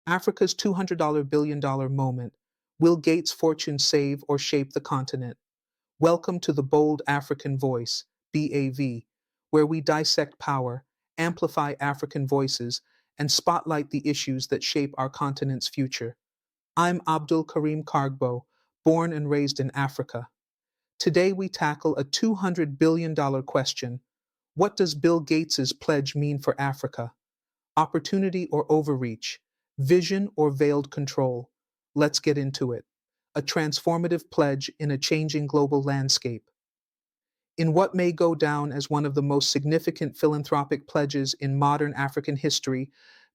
Africa's $200 billion moment. Will Gates' fortune save or shape the continent? Welcome to the Bold African Voice, BAV, where we dissect power, amplify African voices, and spotlight the issues that shape our continent's future. I'm Abdul Karim Kargbo, born and raised in Africa. Today we tackle a $200 billion question. What does Bill Gates's pledge mean for Africa? Opportunity or overreach? Vision or veiled control? Let's get into it. A transformative pledge in a changing global landscape. In what may go down as one of the most significant philanthropic pledges in modern African history,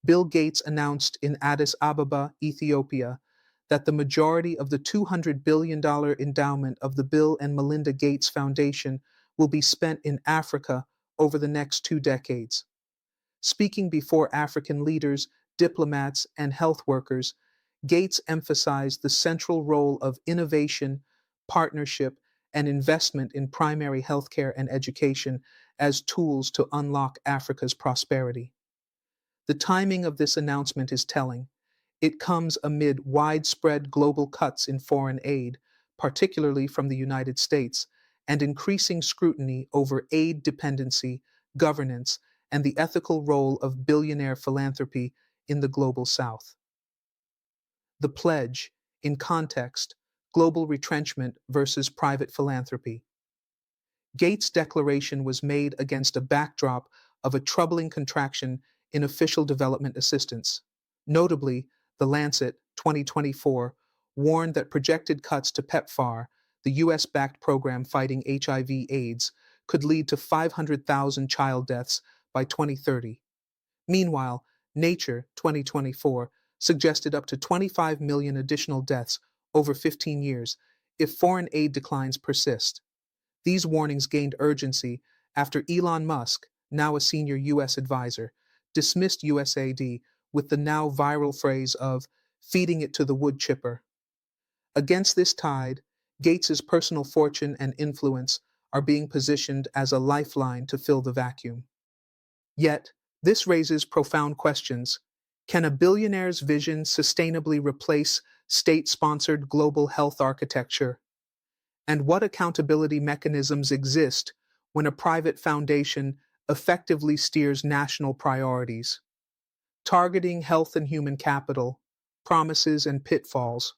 Bill Gates announced in Addis Ababa, Ethiopia, that the majority of the $200 billion endowment of the Bill and Melinda Gates Foundation will be spent in Africa over the next 2 decades. Speaking before African leaders, diplomats, and health workers, Gates emphasized the central role of innovation, partnership, and investment in primary healthcare and education as tools to unlock Africa's prosperity. The timing of this announcement is telling. It comes amid widespread global cuts in foreign aid, particularly from the United States, and increasing scrutiny over aid dependency, governance, and the ethical role of billionaire philanthropy in the global South. The pledge, in context, global retrenchment versus private philanthropy. Gates' declaration was made against a backdrop of a troubling contraction in official development assistance. Notably, The Lancet, 2024, warned that projected cuts to PEPFAR, the US-backed program fighting HIV/AIDS, could lead to 500,000 child deaths by 2030. Meanwhile, Nature, 2024, suggested up to 25 million additional deaths over 15 years if foreign aid declines persist. These warnings gained urgency after Elon Musk, now a senior U.S. advisor, dismissed USAID with the now viral phrase of feeding it to the wood chipper. Against this tide, Gates's personal fortune and influence are being positioned as a lifeline to fill the vacuum. Yet, this raises profound questions. Can a billionaire's vision sustainably replace state-sponsored global health architecture? And what accountability mechanisms exist when a private foundation effectively steers national priorities? Targeting health and human capital, promises and pitfalls.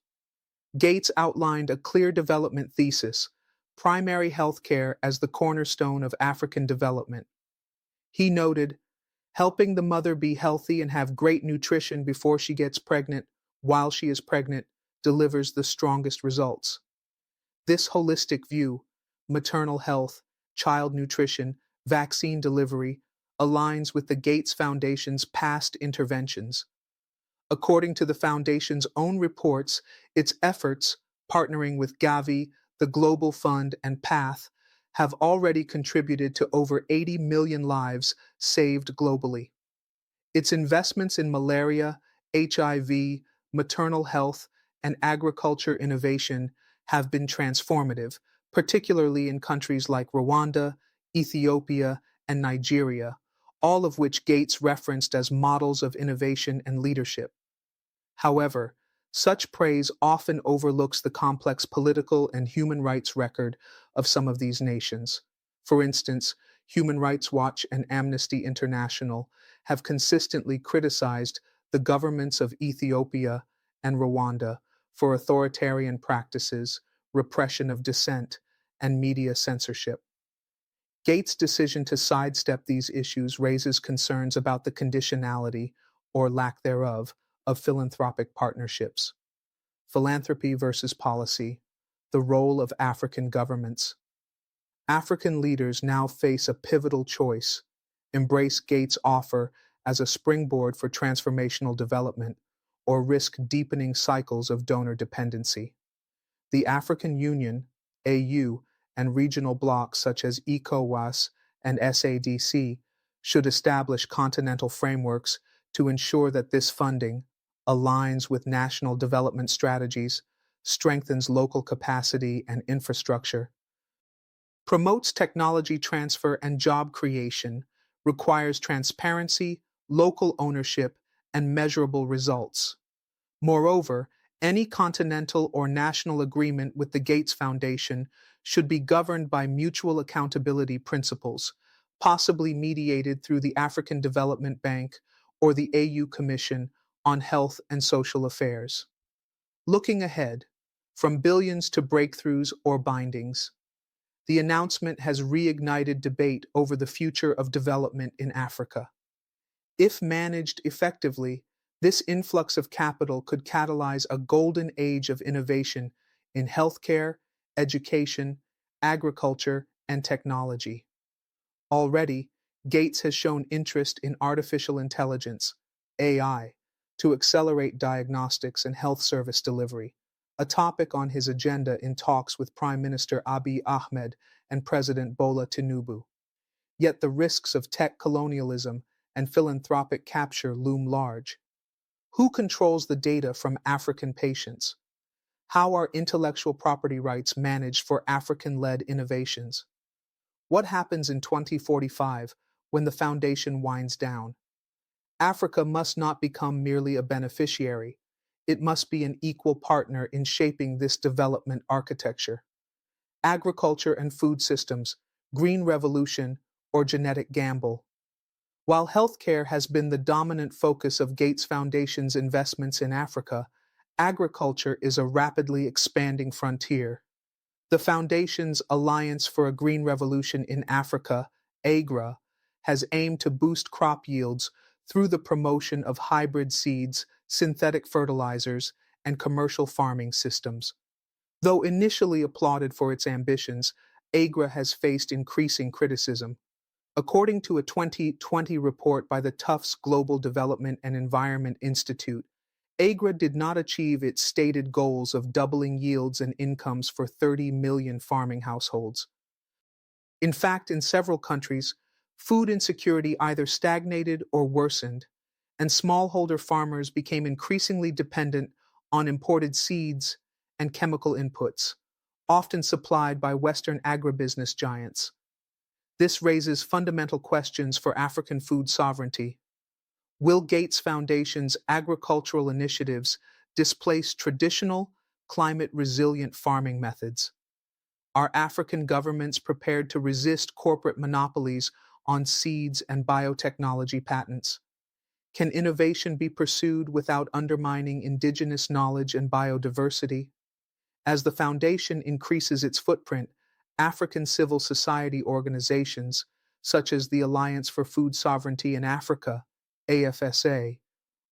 Gates outlined a clear development thesis, primary health care as the cornerstone of African development. He noted, helping the mother be healthy and have great nutrition before she gets pregnant, while she is pregnant, delivers the strongest results. This holistic view, maternal health, child nutrition, vaccine delivery, aligns with the Gates Foundation's past interventions. According to the Foundation's own reports, its efforts, partnering with Gavi, the Global Fund, and PATH, have already contributed to over 80 million lives saved globally. Its investments in malaria, HIV, maternal health, and agriculture innovation have been transformative, particularly in countries like Rwanda, Ethiopia, and Nigeria, all of which Gates referenced as models of innovation and leadership. However, such praise often overlooks the complex political and human rights record of some of these nations. For instance, Human Rights Watch and Amnesty International have consistently criticized the governments of Ethiopia and Rwanda for authoritarian practices, repression of dissent, and media censorship. Gates' decision to sidestep these issues raises concerns about the conditionality, or lack thereof, of philanthropic partnerships. Philanthropy versus policy, the role of African governments. African leaders now face a pivotal choice: embrace Gates' offer as a springboard for transformational development, or risk deepening cycles of donor dependency. The African Union, AU, and regional blocs such as ECOWAS and SADC should establish continental frameworks to ensure that this funding aligns with national development strategies, strengthens local capacity and infrastructure, promotes technology transfer and job creation, requires transparency, local ownership, and measurable results. Moreover, any continental or national agreement with the Gates Foundation should be governed by mutual accountability principles, possibly mediated through the African Development Bank or the AU Commission on Health and Social Affairs. Looking ahead, from billions to breakthroughs or bindings, the announcement has reignited debate over the future of development in Africa. If managed effectively, this influx of capital could catalyze a golden age of innovation in healthcare, education, agriculture, and technology. Already, Gates has shown interest in artificial intelligence, AI, to accelerate diagnostics and health service delivery, a topic on his agenda in talks with Prime Minister Abiy Ahmed and President Bola Tinubu. Yet the risks of tech colonialism and philanthropic capture loom large. Who controls the data from African patients? How are intellectual property rights managed for African-led innovations? What happens in 2045 when the foundation winds down? Africa must not become merely a beneficiary. It must be an equal partner in shaping this development architecture. Agriculture and food systems, green revolution, or genetic gamble. While healthcare has been the dominant focus of Gates Foundation's investments in Africa, agriculture is a rapidly expanding frontier. The Foundation's Alliance for a Green Revolution in Africa, AGRA, has aimed to boost crop yields through the promotion of hybrid seeds, synthetic fertilizers, and commercial farming systems. Though initially applauded for its ambitions, AGRA has faced increasing criticism. According to a 2020 report by the Tufts Global Development and Environment Institute, AGRA did not achieve its stated goals of doubling yields and incomes for 30 million farming households. In fact, in several countries, food insecurity either stagnated or worsened, and smallholder farmers became increasingly dependent on imported seeds and chemical inputs, often supplied by Western agribusiness giants. This raises fundamental questions for African food sovereignty. Will Gates Foundation's agricultural initiatives displace traditional, climate-resilient farming methods? Are African governments prepared to resist corporate monopolies on seeds and biotechnology patents? Can innovation be pursued without undermining indigenous knowledge and biodiversity? As the Foundation increases its footprint, African civil society organizations, such as the Alliance for Food Sovereignty in Africa, AFSA,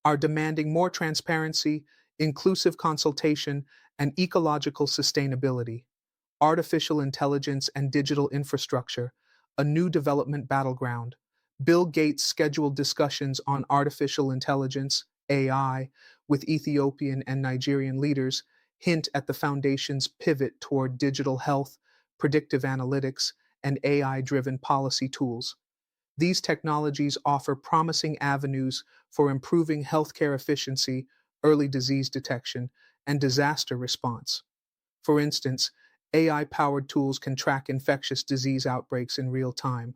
are demanding more transparency, inclusive consultation, and ecological sustainability. Artificial intelligence and digital infrastructure, a new development battleground. Bill Gates scheduled discussions on artificial intelligence, AI, with Ethiopian and Nigerian leaders hint at the Foundation's pivot toward digital health, predictive analytics, and AI-driven policy tools. These technologies offer promising avenues for improving healthcare efficiency, early disease detection, and disaster response. For instance, AI-powered tools can track infectious disease outbreaks in real time.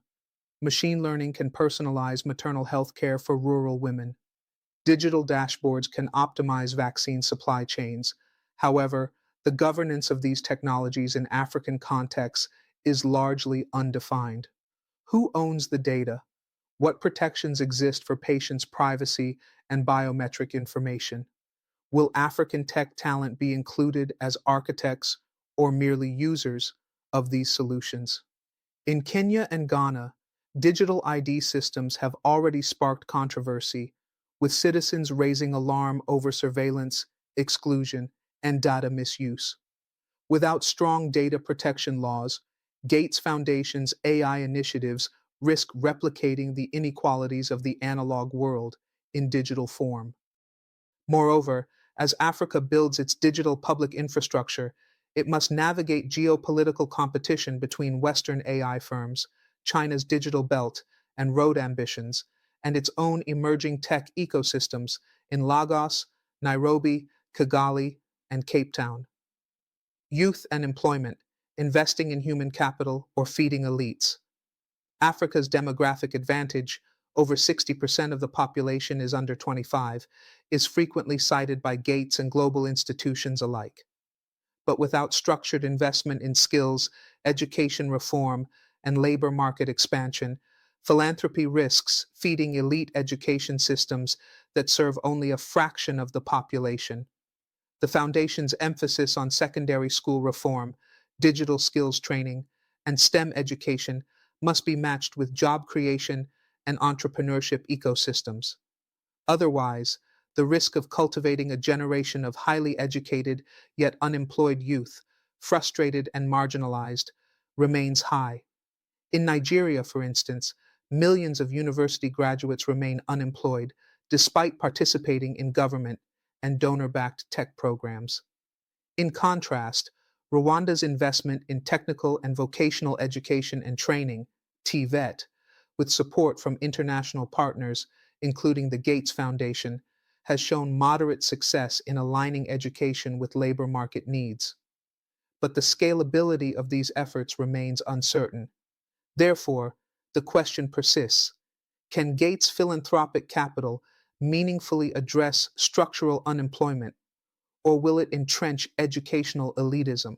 Machine learning can personalize maternal health care for rural women. Digital dashboards can optimize vaccine supply chains. However, the governance of these technologies in African contexts is largely undefined. Who owns the data? What protections exist for patients' privacy and biometric information? Will African tech talent be included as architects or merely users of these solutions? In Kenya and Ghana, digital ID systems have already sparked controversy, with citizens raising alarm over surveillance, exclusion, and data misuse. Without strong data protection laws, Gates Foundation's AI initiatives risk replicating the inequalities of the analog world in digital form. Moreover, as Africa builds its digital public infrastructure, it must navigate geopolitical competition between Western AI firms, China's digital belt and road ambitions, and its own emerging tech ecosystems in Lagos, Nairobi, Kigali, and Cape Town. Youth and employment, investing in human capital or feeding elites. Africa's demographic advantage, over 60% of the population is under 25, is frequently cited by Gates and global institutions alike. But without structured investment in skills, education reform, and labor market expansion, philanthropy risks feeding elite education systems that serve only a fraction of the population. The Foundation's emphasis on secondary school reform, digital skills training, and STEM education must be matched with job creation and entrepreneurship ecosystems. Otherwise, the risk of cultivating a generation of highly educated yet unemployed youth, frustrated and marginalized, remains high. In Nigeria, for instance, millions of university graduates remain unemployed despite participating in government and donor backed tech programs. In contrast, Rwanda's investment in technical and vocational education and training, TVET, with support from international partners, including the Gates Foundation, has shown moderate success in aligning education with labor market needs. But the scalability of these efforts remains uncertain. Therefore, the question persists: can Gates' philanthropic capital meaningfully address structural unemployment, or will it entrench educational elitism?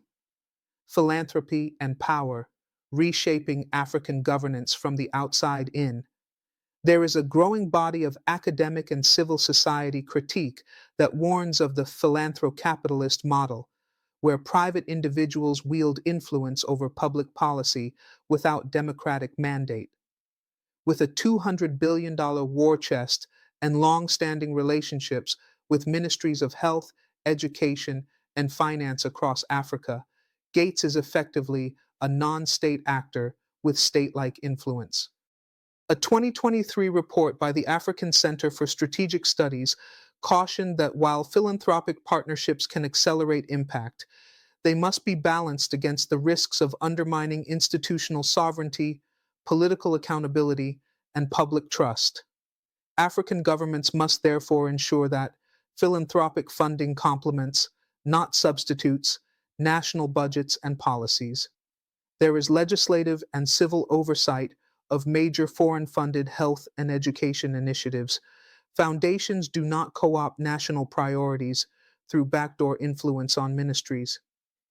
Philanthropy and power, reshaping African governance from the outside in. There is a growing body of academic and civil society critique that warns of the philanthrocapitalist model, where private individuals wield influence over public policy without democratic mandate. With a $200 billion war chest and long standing relationships with ministries of health, education, and finance across Africa, Gates is effectively a non state actor with state like influence. A 2023 report by the African Center for Strategic Studies cautioned that while philanthropic partnerships can accelerate impact, they must be balanced against the risks of undermining institutional sovereignty, political accountability, and public trust. African governments must therefore ensure that philanthropic funding complements, not substitutes, national budgets and policies. There is legislative and civil oversight of major foreign funded health and education initiatives. Foundations do not co opt national priorities through backdoor influence on ministries.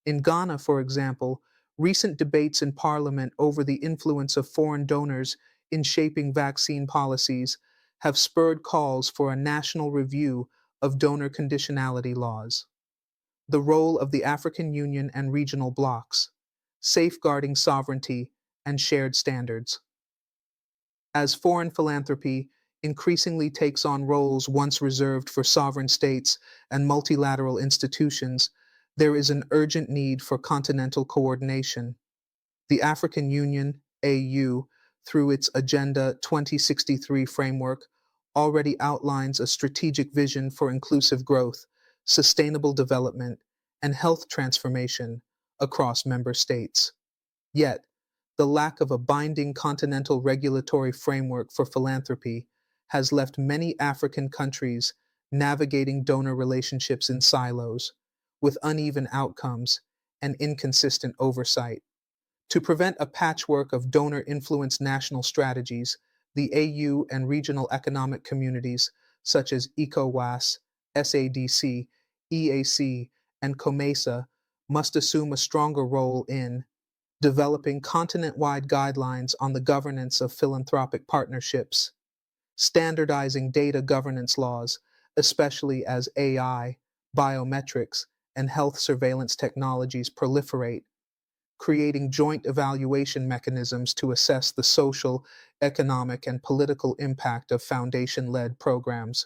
In Ghana, for example, recent debates in Parliament over the influence of foreign donors in shaping vaccine policies have spurred calls for a national review of donor conditionality laws. The role of the African Union and regional blocs, safeguarding sovereignty and shared standards. As foreign philanthropy increasingly takes on roles once reserved for sovereign states and multilateral institutions, there is an urgent need for continental coordination. The African Union, AU, through its Agenda 2063 framework, already outlines a strategic vision for inclusive growth, sustainable development, and health transformation across member states. Yet, the lack of a binding continental regulatory framework for philanthropy has left many African countries navigating donor relationships in silos, with uneven outcomes and inconsistent oversight. To prevent a patchwork of donor influenced national strategies, the AU and regional economic communities such as ECOWAS, SADC, EAC, and COMESA must assume a stronger role in developing continent wide guidelines on the governance of philanthropic partnerships, standardizing data governance laws, especially as AI, biometrics, and health surveillance technologies proliferate, creating joint evaluation mechanisms to assess the social, economic, and political impact of foundation led programs.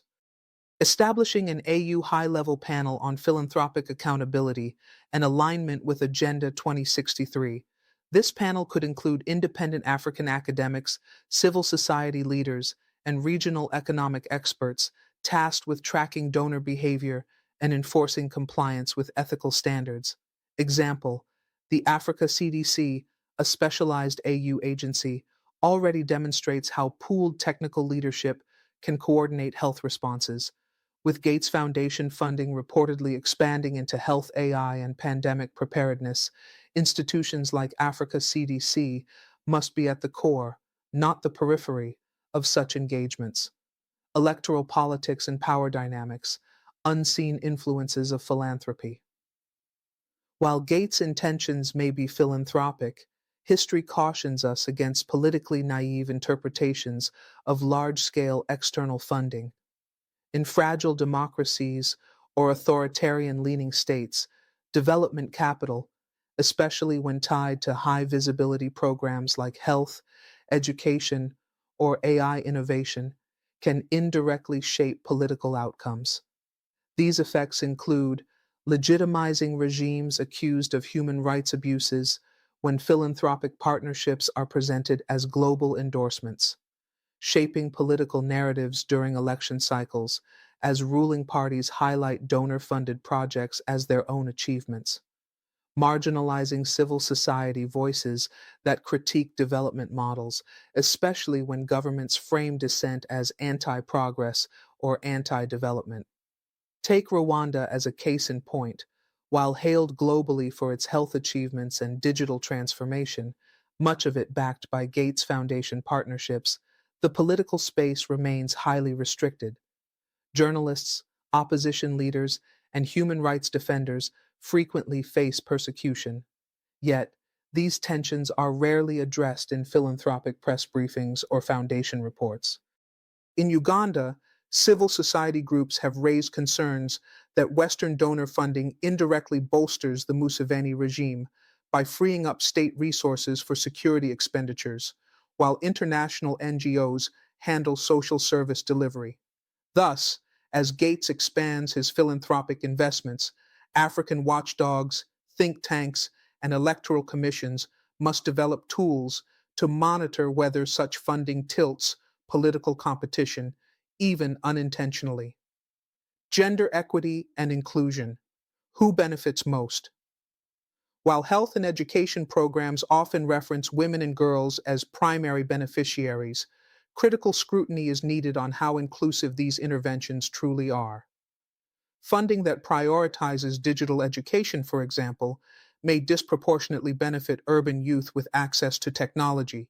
Establishing an AU high level panel on philanthropic accountability and alignment with Agenda 2063. This panel could include independent African academics, civil society leaders, and regional economic experts tasked with tracking donor behavior and enforcing compliance with ethical standards. Example: the Africa CDC, a specialized AU agency, already demonstrates how pooled technical leadership can coordinate health responses, with Gates Foundation funding reportedly expanding into health AI and pandemic preparedness. Institutions like Africa CDC must be at the core, not the periphery, of such engagements: electoral politics and power dynamics, unseen influences of philanthropy. While Gates' intentions may be philanthropic, history cautions us against politically naive interpretations of large scale external funding. In fragile democracies or authoritarian leaning states, development capital, especially when tied to high visibility programs like health, education, or AI innovation, can indirectly shape political outcomes. These effects include legitimizing regimes accused of human rights abuses when philanthropic partnerships are presented as global endorsements, shaping political narratives during election cycles as ruling parties highlight donor funded projects as their own achievements, marginalizing civil society voices that critique development models, especially when governments frame dissent as anti progress or anti development. Take Rwanda as a case in point. While hailed globally for its health achievements and digital transformation, much of it backed by Gates Foundation partnerships, the political space remains highly restricted. Journalists, opposition leaders, and human rights defenders frequently face persecution. Yet, these tensions are rarely addressed in philanthropic press briefings or foundation reports. In Uganda, civil society groups have raised concerns that Western donor funding indirectly bolsters the Museveni regime by freeing up state resources for security expenditures, while international NGOs handle social service delivery. Thus, as Gates expands his philanthropic investments, African watchdogs, think tanks, and electoral commissions must develop tools to monitor whether such funding tilts political competition, even unintentionally. Gender equity and inclusion. Who benefits most? While health and education programs often reference women and girls as primary beneficiaries, critical scrutiny is needed on how inclusive these interventions truly are. Funding that prioritizes digital education, for example, may disproportionately benefit urban youth with access to technology,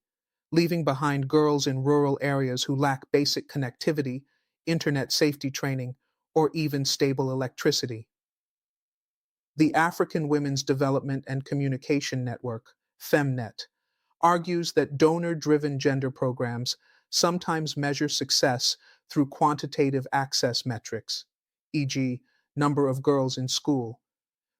leaving behind girls in rural areas who lack basic connectivity, internet safety training, or even stable electricity. The African Women's Development and Communication Network, FEMNET, argues that donor driven gender programs sometimes measure success through quantitative access metrics, e.g., number of girls in school,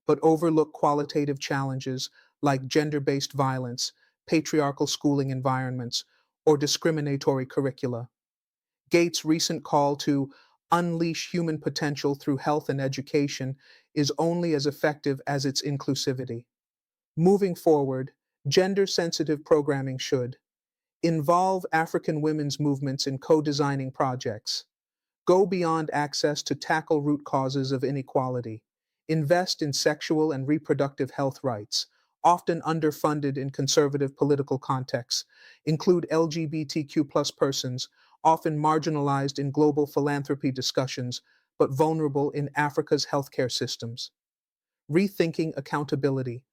but overlook qualitative challenges like gender based violence, patriarchal schooling environments, or discriminatory curricula. Gates' recent call to unleash human potential through health and education is only as effective as its inclusivity. Moving forward, gender sensitive programming should involve African women's movements in co designing projects, go beyond access to tackle root causes of inequality, invest in sexual and reproductive health rights, often underfunded in conservative political contexts, include LGBTQ+ persons, often marginalized in global philanthropy discussions, but vulnerable in Africa's healthcare systems. Rethinking accountability.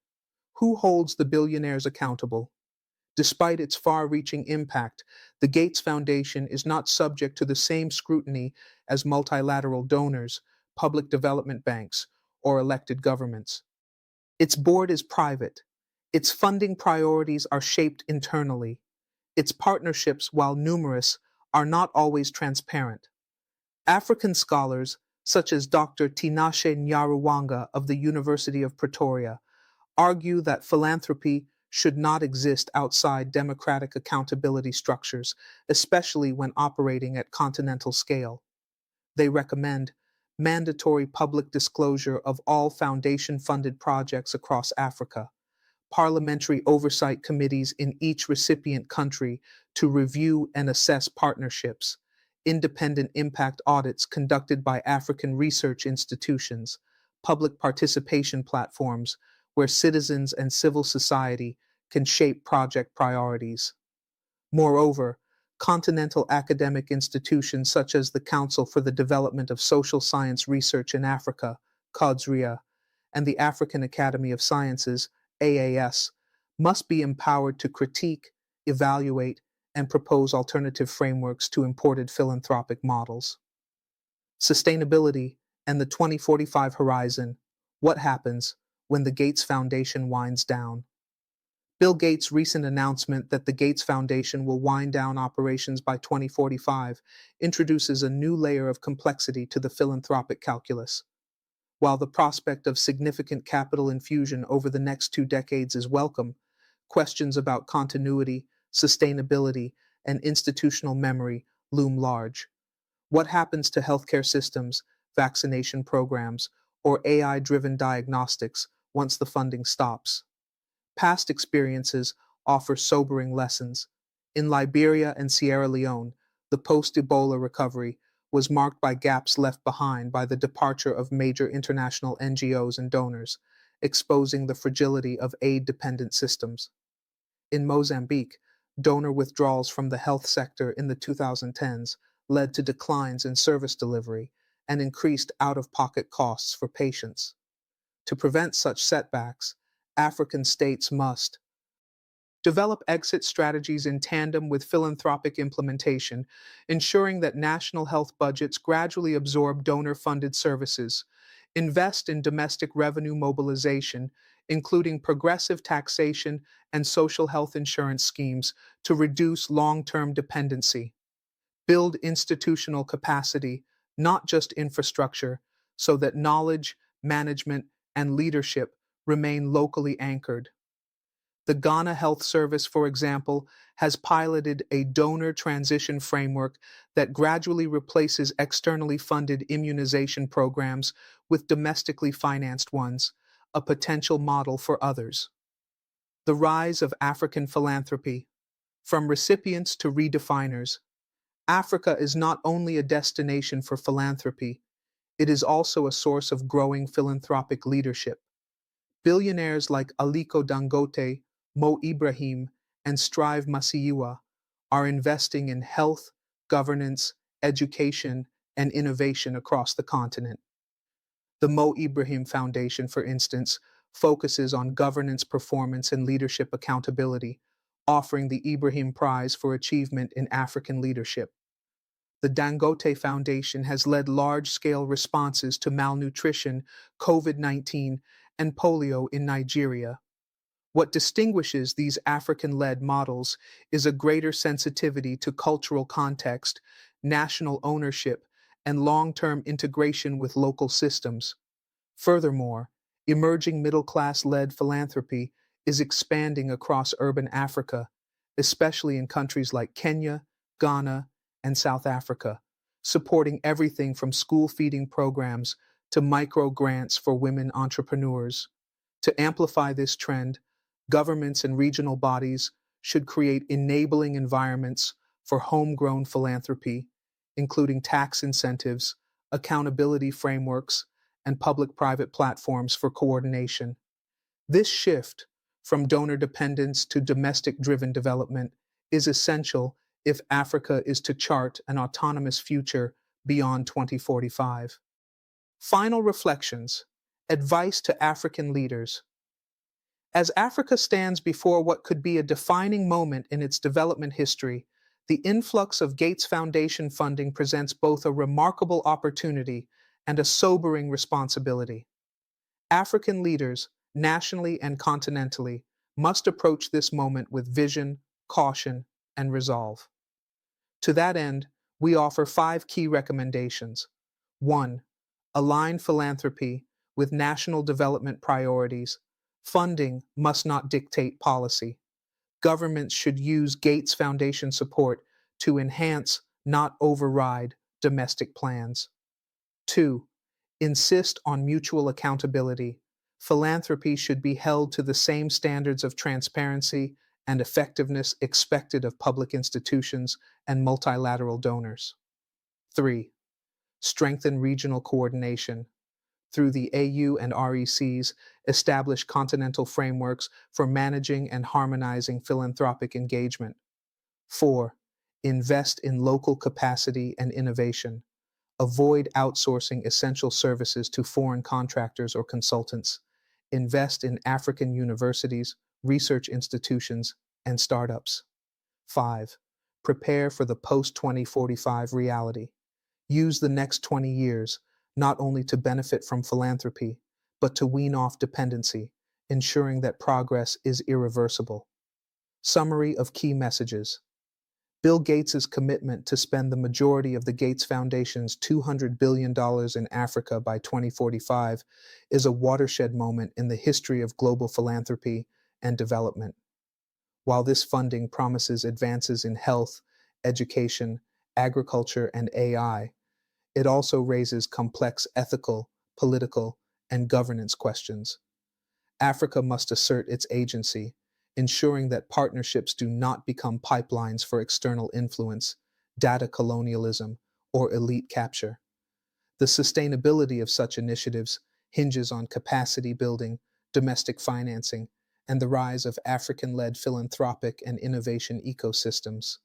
Who holds the billionaires accountable? Despite its far reaching impact, the Gates Foundation is not subject to the same scrutiny as multilateral donors, public development banks, or elected governments. Its board is private. Its funding priorities are shaped internally. Its partnerships, while numerous, are not always transparent. African scholars, such as Dr. Tinashe Nyaruwanga of the University of Pretoria, argue that philanthropy should not exist outside democratic accountability structures, especially when operating at continental scale. They recommend mandatory public disclosure of all foundation funded projects across Africa, parliamentary oversight committees in each recipient country to review and assess partnerships, independent impact audits conducted by African research institutions, public participation platforms where citizens and civil society can shape project priorities. Moreover, continental academic institutions such as the Council for the Development of Social Science Research in Africa, CODSRIA, and the African Academy of Sciences, AAS, must be empowered to critique, evaluate, and propose alternative frameworks to imported philanthropic models. Sustainability and the 2045 horizon. What happens when the Gates Foundation winds down? Bill Gates' recent announcement that the Gates Foundation will wind down operations by 2045 introduces a new layer of complexity to the philanthropic calculus. While the prospect of significant capital infusion over the next 2 decades is welcome, questions about continuity, sustainability, and institutional memory loom large. What happens to healthcare systems, vaccination programs, or AI driven diagnostics once the funding stops? Past experiences offer sobering lessons. In Liberia and Sierra Leone, the post Ebola recovery was marked by gaps left behind by the departure of major international NGOs and donors, exposing the fragility of aid dependent systems. In Mozambique, donor withdrawals from the health sector in the 2010s led to declines in service delivery and increased out of pocket costs for patients. To prevent such setbacks, African states must develop exit strategies in tandem with philanthropic implementation, ensuring that national health budgets gradually absorb donor funded services, invest in domestic revenue mobilization, including progressive taxation and social health insurance schemes to reduce long term dependency, build institutional capacity, not just infrastructure, so that knowledge, management, and leadership remain locally anchored. The Ghana Health Service, for example, has piloted a donor transition framework that gradually replaces externally funded immunization programs with domestically financed ones, a potential model for others. The rise of African philanthropy. From recipients to redefiners, Africa is not only a destination for philanthropy, it is also a source of growing philanthropic leadership. Billionaires like Aliko Dangote, Mo Ibrahim, and Strive Masiyiwa are investing in health, governance, education, and innovation across the continent. The Mo Ibrahim Foundation, for instance, focuses on governance performance and leadership accountability, offering the Ibrahim Prize for Achievement in African Leadership. The Dangote Foundation has led large scale responses to malnutrition, COVID-19, and polio in Nigeria. What distinguishes these African led models is a greater sensitivity to cultural context, national ownership, and long term integration with local systems. Furthermore, emerging middle class led philanthropy is expanding across urban Africa, especially in countries like Kenya, Ghana, and South Africa, supporting everything from school feeding programs to micro grants for women entrepreneurs. To amplify this trend, governments and regional bodies should create enabling environments for homegrown philanthropy, including tax incentives, accountability frameworks, and public private platforms for coordination. This shift from donor dependence to domestic driven development is essential if Africa is to chart an autonomous future beyond 2045. Final reflections. Advice to African leaders. As Africa stands before what could be a defining moment in its development history, the influx of Gates Foundation funding presents both a remarkable opportunity and a sobering responsibility. African leaders, nationally and continentally, must approach this moment with vision, caution, and resolve. To that end, we offer 5 key recommendations. 1. Align philanthropy with national development priorities. Funding must not dictate policy. Governments should use Gates Foundation support to enhance, not override, domestic plans. 2. Insist on mutual accountability. Philanthropy should be held to the same standards of transparency and effectiveness expected of public institutions and multilateral donors. 3. Strengthen regional coordination. Through the AU and RECs, establish continental frameworks for managing and harmonizing philanthropic engagement. 4. Invest in local capacity and innovation. Avoid outsourcing essential services to foreign contractors or consultants. Invest in African universities, research institutions, and startups. 5. Prepare for the post 2045 reality. Use the next 20 years not only to benefit from philanthropy, but to wean off dependency, ensuring that progress is irreversible. Summary of key messages. Bill Gates' commitment to spend the majority of the Gates Foundation's $200 billion in Africa by 2045 is a watershed moment in the history of global philanthropy and development. While this funding promises advances in health, education, agriculture, and AI, it also raises complex ethical, political, and governance questions. Africa must assert its agency, ensuring that partnerships do not become pipelines for external influence, data colonialism, or elite capture. The sustainability of such initiatives hinges on capacity building, domestic financing, and the rise of African-led philanthropic and innovation ecosystems.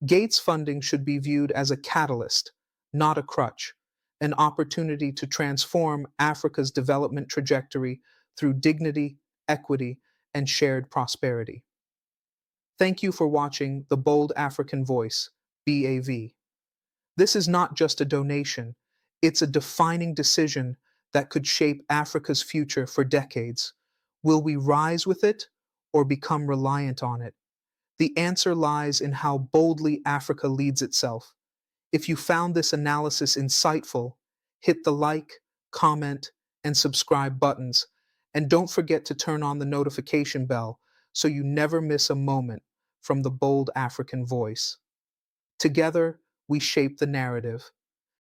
Gates funding should be viewed as a catalyst, not a crutch, an opportunity to transform Africa's development trajectory through dignity, equity, and shared prosperity. Thank you for watching The Bold African Voice, BAV. This is not just a donation, it's a defining decision that could shape Africa's future for decades. Will we rise with it or become reliant on it? The answer lies in how boldly Africa leads itself. If you found this analysis insightful, hit the like, comment, and subscribe buttons. And don't forget to turn on the notification bell so you never miss a moment from the Bold African Voice. Together, we shape the narrative.